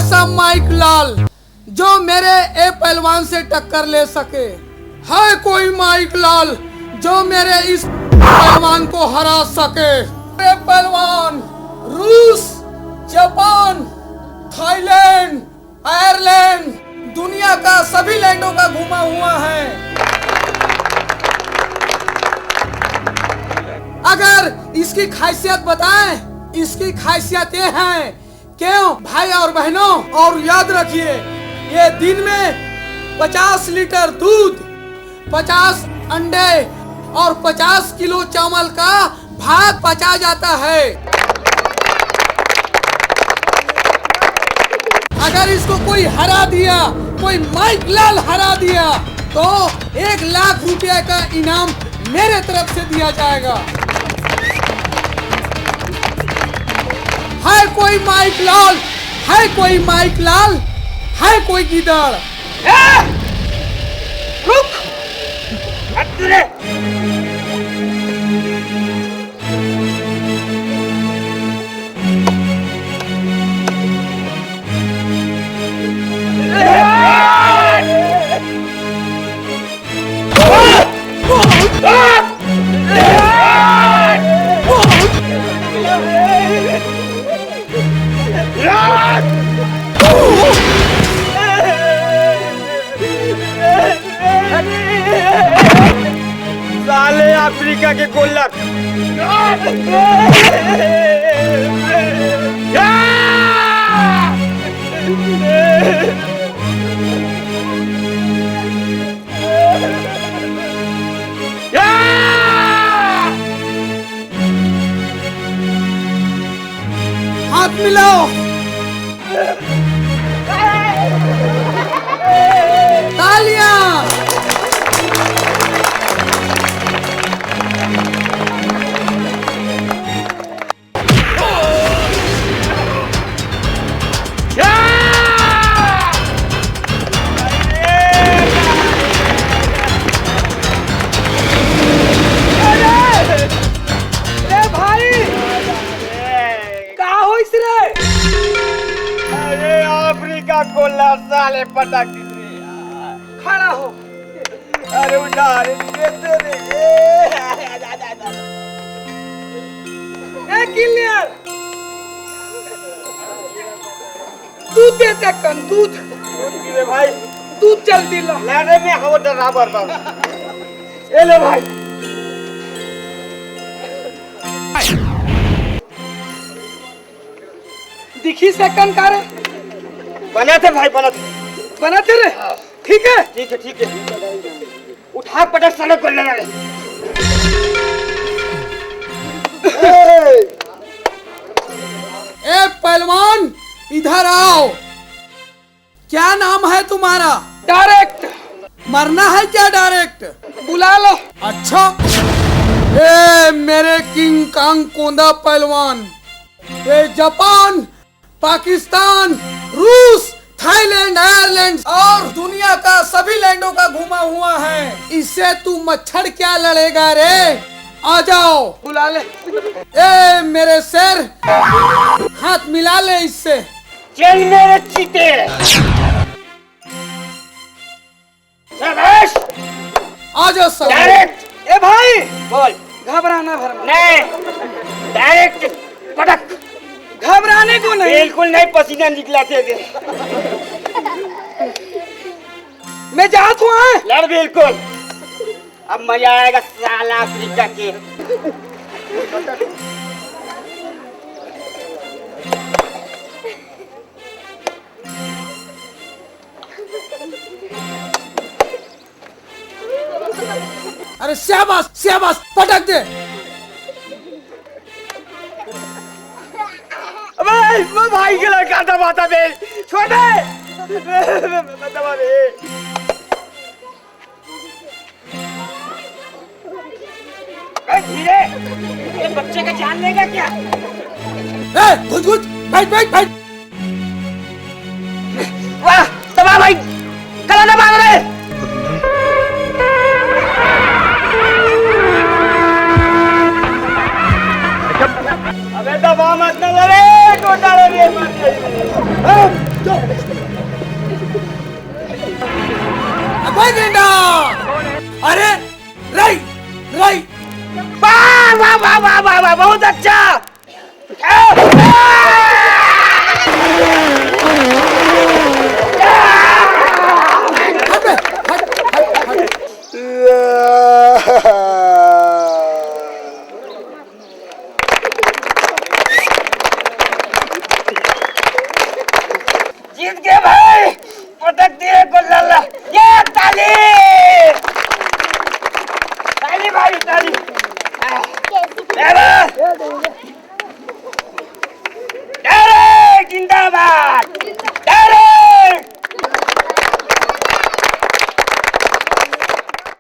ऐसा माइक लाल जो मेरे ए पहलवान से टक्कर ले सके? है कोई माइक लाल जो मेरे इस पहलवान को हरा सके? ए पहलवान रूस, जापान, थाईलैंड, आयरलैंड, दुनिया का सभी लैंडों का घूमा हुआ है। अगर इसकी खासियत बताएं, इसकी खासियत ये है, क्यों भाई और बहनों, और याद रखिए ये दिन में 50 लीटर दूध, 50 अंडे और 50 किलो चावल का भात पचा जाता है। अगर इसको कोई हरा दिया, कोई माइक लाल हरा दिया, तो 1 लाख रुपए का इनाम मेरे तरफ से दिया जाएगा। है कोई माइक लाल, है कोई माइक लाल, है कोई गिदड़? रुक! साले अफ्रीका के गोल्लर! हाथ मिलाओ, तालियां। गोल्लर साले पटक खड़ा हो। अरे उधार देते रे। क्लियर दूध देते कन दूध भाई, दूध जल्दी ला। लड़े में हम डरावर बाबू। ए ले भाई, दिखी सेकंड का रे? बनाते भाई, बनाते रे। ठीक है, ठीक है, ठीक है। उठा पटक साले को ले ले। ए पहलवान इधर आओ। क्या नाम है तुम्हारा? डायरेक्ट। मरना है क्या डायरेक्ट? बुला लो। अच्छा, ए मेरे किंग कांग कोंदा पहलवान, ये जापान, पाकिस्तान, रूस, थाईलैंड, आयरलैंड और दुनिया का सभी लैंडों का घूमा हुआ है। इससे तू मच्छर क्या लड़ेगा रे? आ जाओ। बुला ले। ए मेरे शेर, हाथ मिला ले इससे। चल मेरे चीते। शाबाश। आ जाओ सब। डायरेक्ट। ए भाई बोल। घबराना भरना नहीं, डायरेक्ट पटक। घबराने को नहीं। बिल्कुल नहीं, पसीना निकलाते थे। मैं जात हुआ है। लड़ बिल्कुल। अब मजा आएगा साला अफ्रीका के। अरे शाबाश शाबाश, पटक दे। वो भाई के लड़का दबाता दे, छोड़ दे। दबा दे। धीरे, ये बच्चे का जान लेगा क्या? घुस घुस, बैठ बैठ बैठ। वाह, दबा भाई, कला दबा रे। अबे दबा मत ना रे, गोटा रे मत। अबे गेंडा, अरे राइट राइट, वाह वाह वाह वाह वाह वाह, बहुत अच्छा। अबे हट हट हट। जीत गए भाई, पटक दिए गुल्लाला। ये ताली ताली भाई ताली।